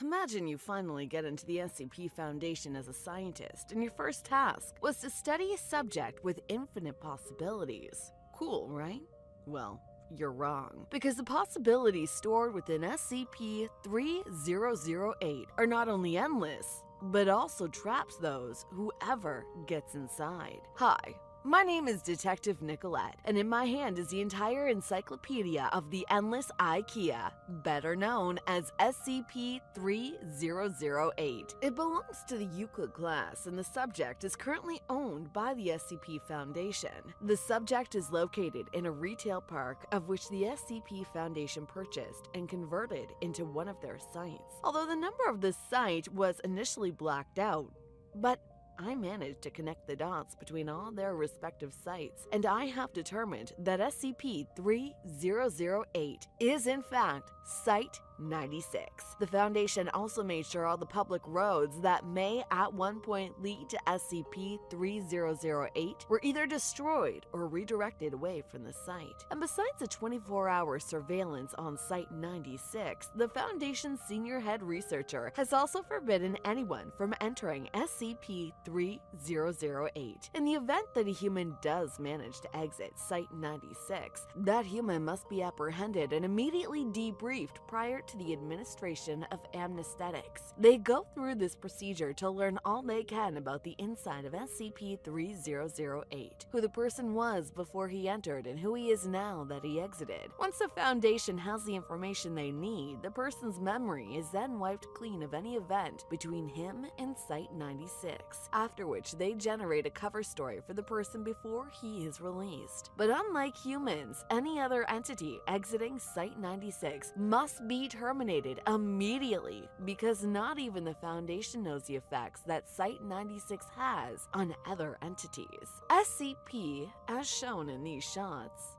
Imagine you finally get into the SCP Foundation as a scientist, and your first task was to study a subject with infinite possibilities. Cool, right? Well, you're wrong, because the possibilities stored within SCP 3008 are not only endless, but also traps those whoever gets inside. Hi. My name is Detective Nicolette, and in my hand is the entire encyclopedia of the Endless IKEA, better known as SCP-3008. It belongs to the Euclid class, and the subject is currently owned by the SCP Foundation. The subject is located in a retail park of which the SCP Foundation purchased and converted into one of their sites. Although the number of this site was initially blacked out, but I managed to connect the dots between all their respective sites, and I have determined that SCP-3008 is in fact Site 96. The Foundation also made sure all the public roads that may at one point lead to SCP-3008 were either destroyed or redirected away from the site. And besides the 24-hour surveillance on Site 96, the Foundation's senior head researcher has also forbidden anyone from entering SCP-3008. In the event that a human does manage to exit Site 96, that human must be apprehended and immediately debriefed prior to the administration of anesthetics. They go through this procedure to learn all they can about the inside of SCP-3008, who the person was before he entered and who he is now that he exited. Once the Foundation has the information they need, the person's memory is then wiped clean of any event between him and Site 96, after which they generate a cover story for the person before he is released. But unlike humans, any other entity exiting Site 96 must be terminated immediately, because not even the Foundation knows the effects that Site 96 has on other entities. SCP, as shown in these shots,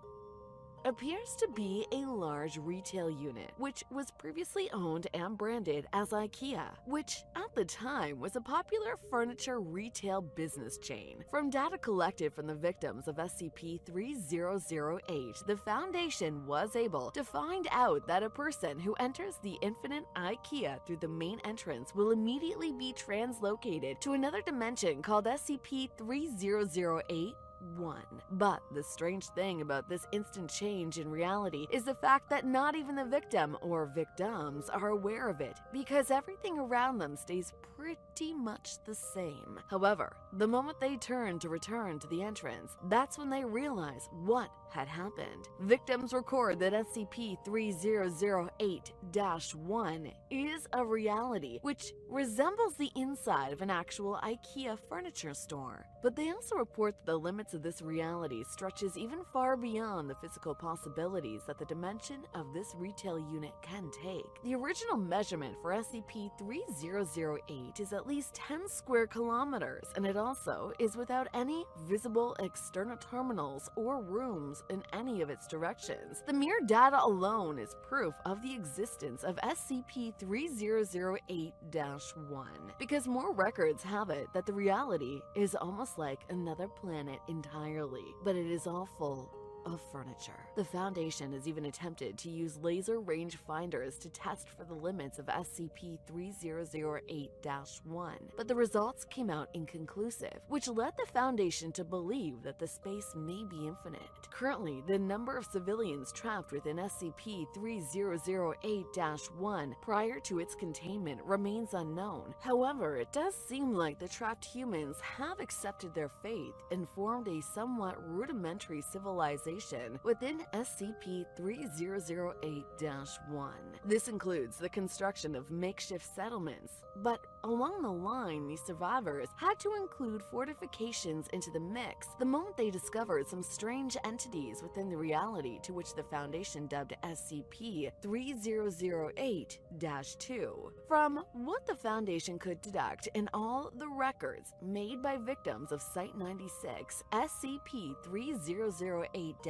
appears to be a large retail unit, which was previously owned and branded as IKEA, which at the time was a popular furniture retail business chain. From data collected from the victims of SCP-3008, the Foundation was able to find out that a person who enters the infinite IKEA through the main entrance will immediately be translocated to another dimension called SCP-3008 1. But the strange thing about this instant change in reality is the fact that not even the victim or victims are aware of it, because everything around them stays pretty much the same. However, the moment they turn to return to the entrance, that's when they realize what had happened. Victims record that SCP-3008-1 is a reality which resembles the inside of an actual IKEA furniture store. But they also report that the limits of this reality stretches even far beyond the physical possibilities that the dimension of this retail unit can take. The original measurement for SCP-3008 is at least 10 square kilometers, and it also is without any visible external terminals or rooms in any of its directions. The mere data alone is proof of the existence of SCP-3008-1, because more records have it that the reality is almost like another planet entirely, but it is all full of furniture. The Foundation has even attempted to use laser range finders to test for the limits of SCP-3008-1, but the results came out inconclusive, which led the Foundation to believe that the space may be infinite. Currently, the number of civilians trapped within SCP-3008-1 prior to its containment remains unknown. However, it does seem like the trapped humans have accepted their fate and formed a somewhat rudimentary civilization within SCP-3008-1. This includes the construction of makeshift settlements, but along the line, the survivors had to include fortifications into the mix the moment they discovered some strange entities within the reality to which the Foundation dubbed SCP-3008-2. From what the Foundation could deduct in all the records made by victims of Site 96, SCP-3008-2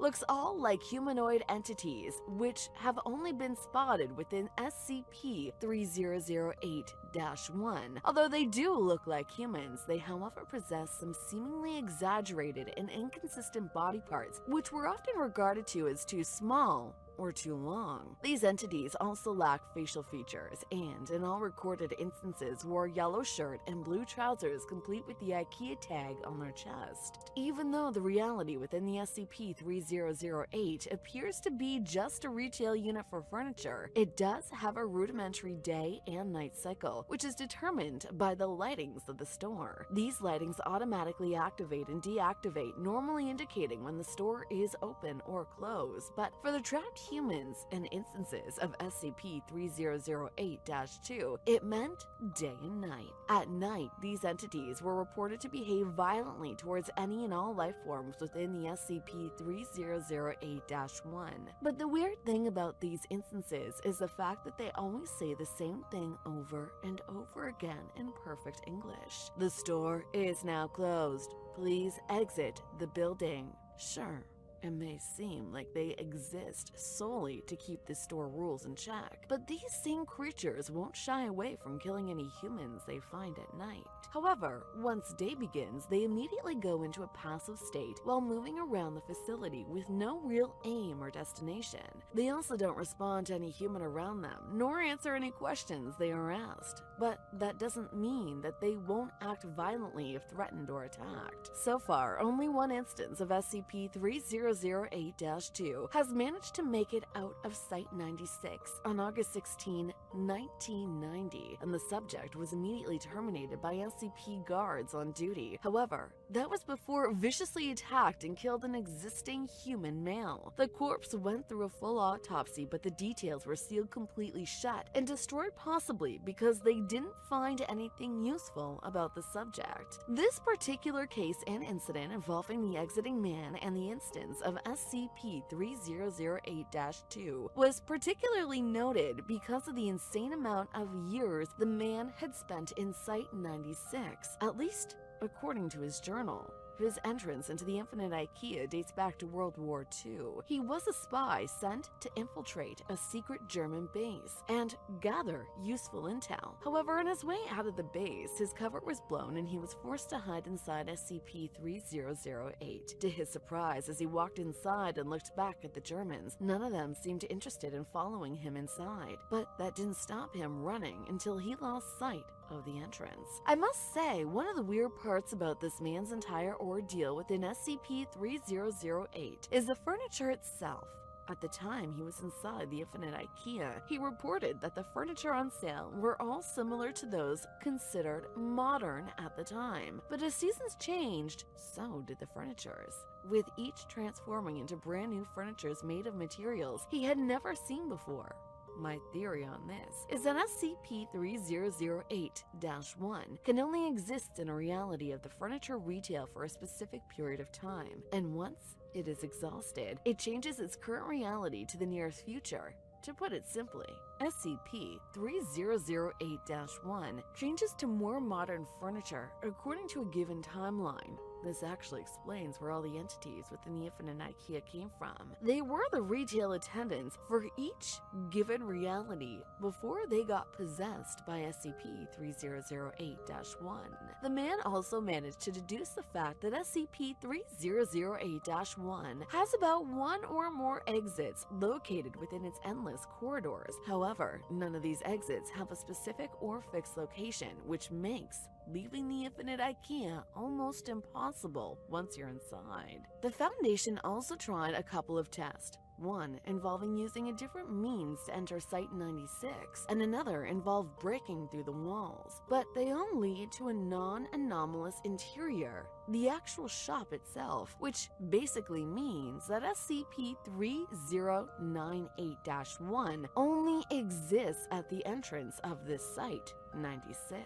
looks all like humanoid entities, which have only been spotted within SCP-3008-1. Although they do look like humans, they however possess some seemingly exaggerated and inconsistent body parts, which were often regarded to as too small or too long. These entities also lack facial features and, in all recorded instances, wore a yellow shirt and blue trousers complete with the IKEA tag on their chest. Even though the reality within the SCP-3008 appears to be just a retail unit for furniture, it does have a rudimentary day and night cycle, which is determined by the lightings of the store. These lightings automatically activate and deactivate, normally indicating when the store is open or closed, but for the trapped humans and instances of SCP-3008-2, it meant day and night. At night, these entities were reported to behave violently towards any and all life forms within the SCP-3008-1. But the weird thing about these instances is the fact that they always say the same thing over and over again in perfect English. The store is now closed. Please exit the building. Sure, it may seem like they exist solely to keep the store rules in check, but these same creatures won't shy away from killing any humans they find at night. However, once day begins, they immediately go into a passive state while moving around the facility with no real aim or destination. They also don't respond to any human around them, nor answer any questions they are asked. But that doesn't mean that they won't act violently if threatened or attacked. So far, only one instance of SCP-3008-2 has managed to make it out of Site-96 on August 16, 1990, and the subject was immediately terminated by SCP guards on duty. However, that was before it viciously attacked and killed an existing human male. The corpse went through a full autopsy, but the details were sealed completely shut and destroyed, possibly because they didn't find anything useful about the subject. This particular case and incident involving the exiting man and the instance of SCP-3008-2 was particularly noted because of the insane amount of years the man had spent in Site-96, at least according to his journal. His entrance into the Infinite IKEA dates back to World War II. He was a spy sent to infiltrate a secret German base and gather useful intel. However, on his way out of the base, his cover was blown and he was forced to hide inside SCP-3008. To his surprise, as he walked inside and looked back at the Germans, none of them seemed interested in following him inside. But that didn't stop him running until he lost sight of the entrance. I must say, one of the weird parts about this man's entire ordeal within SCP-3008 is the furniture itself. At the time he was inside the Infinite IKEA, he reported that the furniture on sale were all similar to those considered modern at the time. But as seasons changed, so did the furnitures, with each transforming into brand new furnitures made of materials he had never seen before. My theory on this is that SCP-3008-1 can only exist in a reality of the furniture retail for a specific period of time, and once it is exhausted, it changes its current reality to the nearest future. To put it simply, SCP-3008-1 changes to more modern furniture according to a given timeline. This actually explains where all the entities within the Infinite IKEA came from. They were the retail attendants for each given reality before they got possessed by SCP-3008-1. The man also managed to deduce the fact that SCP-3008-1 has about one or more exits located within its endless corridors. However, none of these exits have a specific or fixed location, which makes leaving the Infinite IKEA almost impossible once you're inside. The Foundation also tried a couple of tests. One involving using a different means to enter Site-96, and another involved breaking through the walls. But they all lead to a non-anomalous interior, the actual shop itself, which basically means that SCP-3098-1 only exists at the entrance of this Site-96.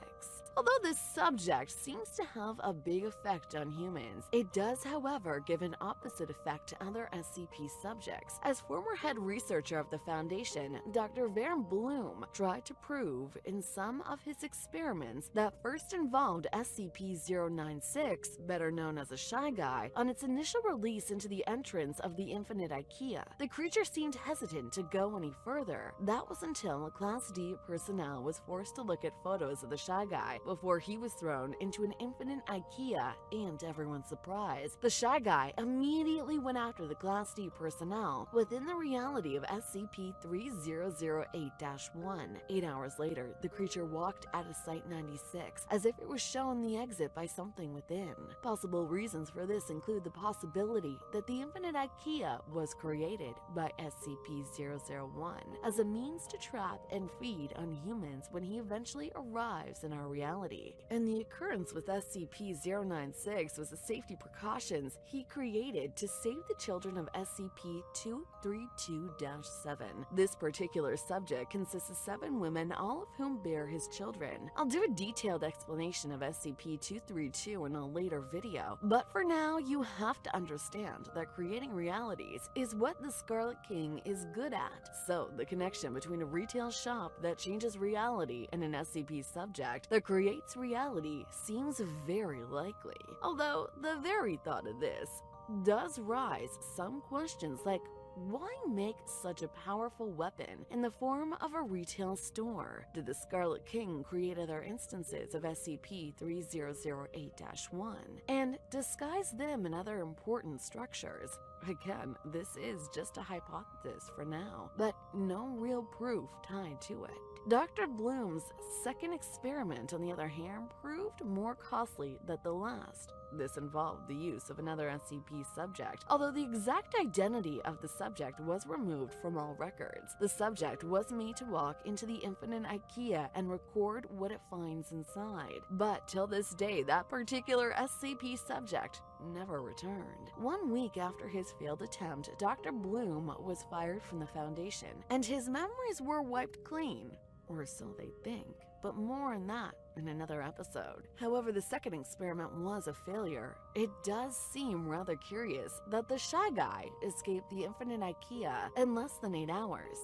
Although this subject seems to have a big effect on humans, it does, however, give an opposite effect to other SCP subjects. As former head researcher of the Foundation, Dr. Van Bloom tried to prove in some of his experiments that first involved SCP-096, better known as a Shy Guy, on its initial release into the entrance of the Infinite IKEA. The creature seemed hesitant to go any further. That was until a Class D personnel was forced to look at photos of the Shy Guy before he was thrown into an infinite IKEA, and to everyone's surprise, the Shy Guy immediately went after the Class D personnel within the reality of SCP-3008-1. 8 hours later, the creature walked out of Site-96 as if it was shown the exit by something within. Possible reasons for this include the possibility that the infinite IKEA was created by SCP-001 as a means to trap and feed on humans when he eventually arrives in our reality. And the occurrence with SCP-096 was the safety precautions he created to save the children of SCP-232-7. This particular subject consists of 7 women, all of whom bear his children. I'll do a detailed explanation of SCP-232 in a later video, but for now, you have to understand that creating realities is what the Scarlet King is good at. So, the connection between a retail shop that changes reality and an SCP subject that creates reality seems very likely. Although, the very thought of this does raise some questions like, why make such a powerful weapon in the form of a retail store? Did the Scarlet King create other instances of SCP-3008-1 and disguise them in other important structures? Again, this is just a hypothesis for now, but no real proof tied to it. Dr. Bloom's second experiment, on the other hand, proved more costly than the last. This involved the use of another SCP subject. Although the exact identity of the subject was removed from all records, the subject was made to walk into the infinite IKEA and record what it finds inside. But till this day, that particular SCP subject never returned. 1 week after his failed attempt, Dr. Bloom was fired from the Foundation, and his memories were wiped clean. Or so they think, but more on that in another episode. However, the second experiment was a failure. It does seem rather curious that the Shy Guy escaped the infinite IKEA in less than 8 hours.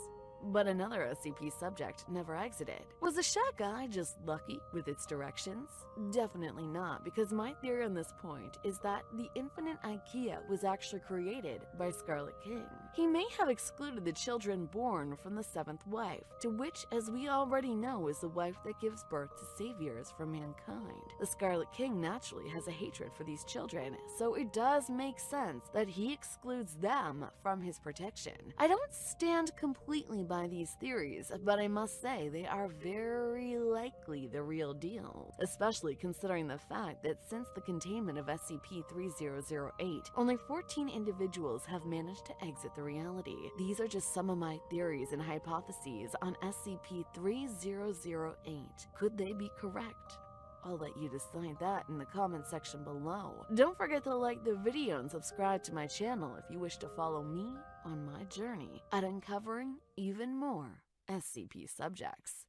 But another SCP subject never exited. Was the Shy Guy just lucky with its directions? Definitely not, because my theory on this point is that the infinite IKEA was actually created by Scarlet King. He may have excluded the children born from the 7th wife, to which, as we already know, is the wife that gives birth to saviors for mankind. The Scarlet King naturally has a hatred for these children, so it does make sense that he excludes them from his protection. I don't stand completely by these theories, but I must say they are very likely the real deal, especially considering the fact that since the containment of SCP-3008, only 14 individuals have managed to exit the reality. These are just some of my theories and hypotheses on SCP-3008. Could they be correct? I'll let you decide that in the comment section below. Don't forget to like the video and subscribe to my channel if you wish to follow me on my journey at uncovering even more SCP subjects.